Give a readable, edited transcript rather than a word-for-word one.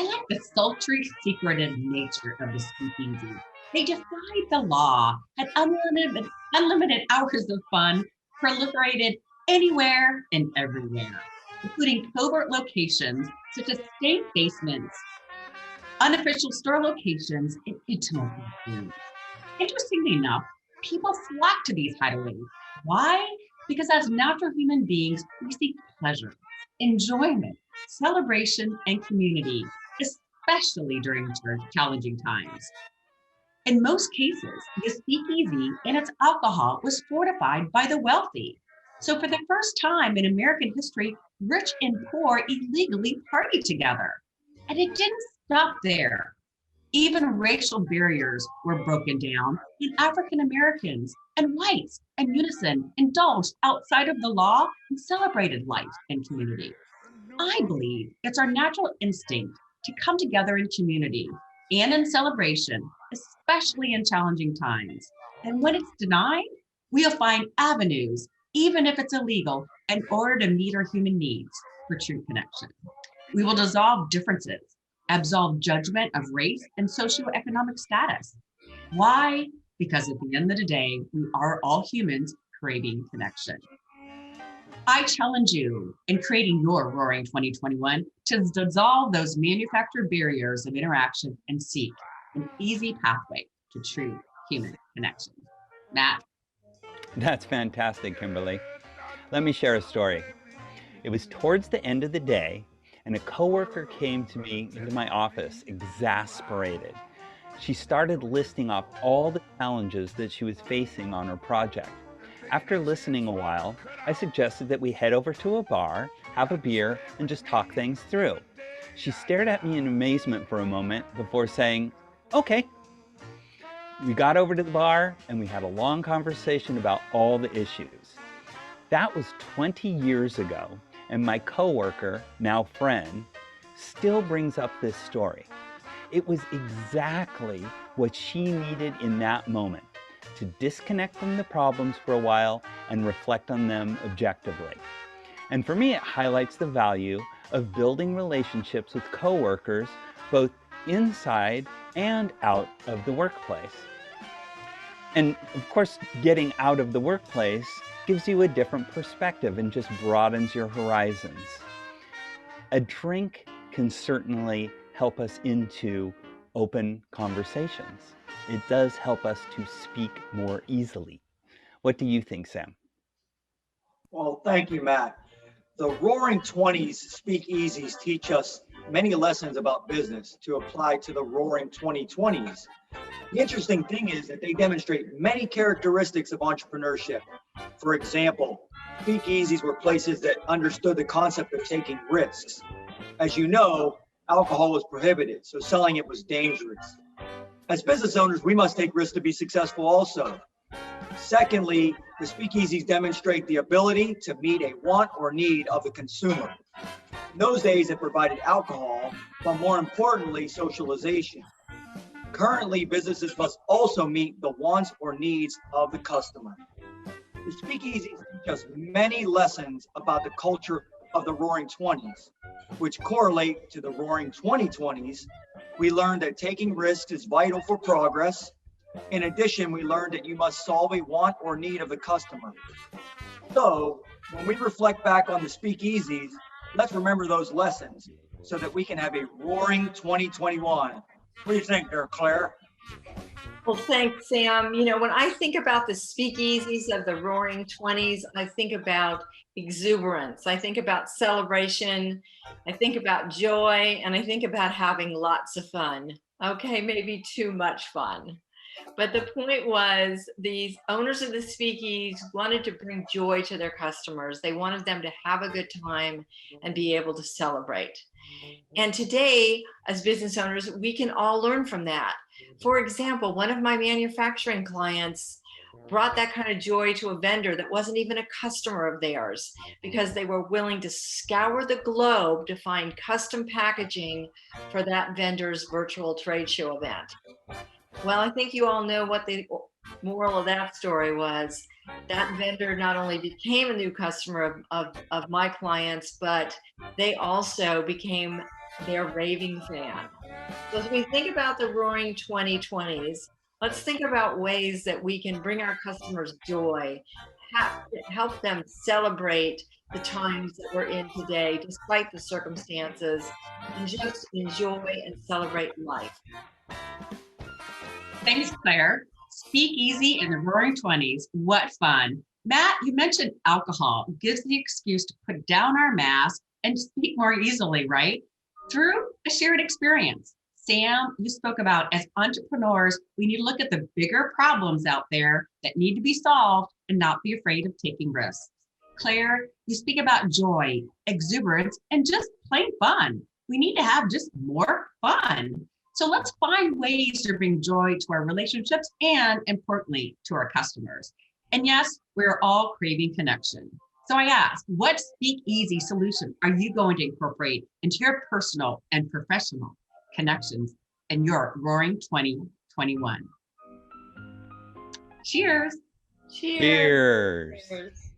I like the sultry, secretive nature of the speakeasy. They defied the law, had unlimited hours of fun, proliferated anywhere and everywhere, including covert locations such as stank basements, unofficial store locations, and intimate rooms. Interestingly enough, people flock to these hideaways. Why? Because as natural human beings, we seek pleasure, enjoyment, celebration, and community, especially during challenging times. In most cases, the speakeasy and its alcohol was fortified by the wealthy. So, for the first time in American history, rich and poor illegally partied together. And it didn't stop there. Even racial barriers were broken down, and African Americans and whites in unison indulged outside of the law and celebrated life and community. I believe it's our natural instinct to come together in community and in celebration, especially in challenging times. And when it's denied, we'll find avenues, even if it's illegal, in order to meet our human needs for true connection. We will dissolve differences, absolve judgment of race and socioeconomic status. Why? Because at the end of the day, we are all humans craving connection. I challenge you in creating your Roaring 2021 to dissolve those manufactured barriers of interaction and seek an easy pathway to true human connection. Matt? That's fantastic, Kimberly. Let me share a story. It was towards the end of the day, and a coworker came to me into my office, exasperated. She started listing off all the challenges that she was facing on her project. After listening a while, I suggested that we head over to a bar, have a beer, and just talk things through. She stared at me in amazement for a moment before saying, "Okay." We got over to the bar and we had a long conversation about all the issues. That was 20 years ago, and my coworker, now friend, still brings up this story. It was exactly what she needed in that moment, to disconnect from the problems for a while and reflect on them objectively. And for me, it highlights the value of building relationships with coworkers, both inside and out of the workplace. And of course, getting out of the workplace gives you a different perspective and just broadens your horizons. A drink can certainly help us into open conversations. It does help us to speak more easily. What do you think, Sam? Well, thank you, Matt. The Roaring 20s speakeasies teach us many lessons about business to apply to the Roaring 2020s. The interesting thing is that they demonstrate many characteristics of entrepreneurship. For example, speakeasies were places that understood the concept of taking risks. As you know, alcohol was prohibited, so selling it was dangerous. As business owners, we must take risks to be successful also. Secondly, the speakeasies demonstrate the ability to meet a want or need of the consumer. In those days, it provided alcohol, but more importantly, socialization. Currently, businesses must also meet the wants or needs of the customer. The speakeasies teach us many lessons about the culture of the Roaring 20s, which correlate to the Roaring 2020s. We learned that taking risks is vital for progress. In addition, we learned that you must solve a want or need of the customer. So, when we reflect back on the speakeasies, let's remember those lessons so that we can have a roaring 2021. What do you think there, Claire? Well, thanks, Sam. You know, when I think about the speakeasies of the Roaring 20s, I think about exuberance. I think about celebration. I think about joy. And I think about having lots of fun. Okay, maybe too much fun. But the point was, these owners of the speakeasies wanted to bring joy to their customers. They wanted them to have a good time and be able to celebrate. And today, as business owners, we can all learn from that. For example, one of my manufacturing clients brought that kind of joy to a vendor that wasn't even a customer of theirs, because they were willing to scour the globe to find custom packaging for that vendor's virtual trade show event. Well, I think you all know what the moral of that story was. That vendor not only became a new customer of my clients, but they also became their raving fan. So as we think about the roaring 2020s, let's think about ways that we can bring our customers joy, help them celebrate the times that we're in today, despite the circumstances, and just enjoy and celebrate life. Thanks, Claire. Speakeasy in the Roaring 20s. What fun. Matt, you mentioned alcohol gives the excuse to put down our mask and speak more easily, right? Through a shared experience. Sam, you spoke about as entrepreneurs, we need to look at the bigger problems out there that need to be solved and not be afraid of taking risks. Claire, you speak about joy, exuberance, and just plain fun. We need to have just more fun. So let's find ways to bring joy to our relationships and, importantly, to our customers. And yes, we're all craving connection. So I ask, what speakeasy solution are you going to incorporate into your personal and professional connections in your Roaring 2021? Cheers. Cheers. Cheers.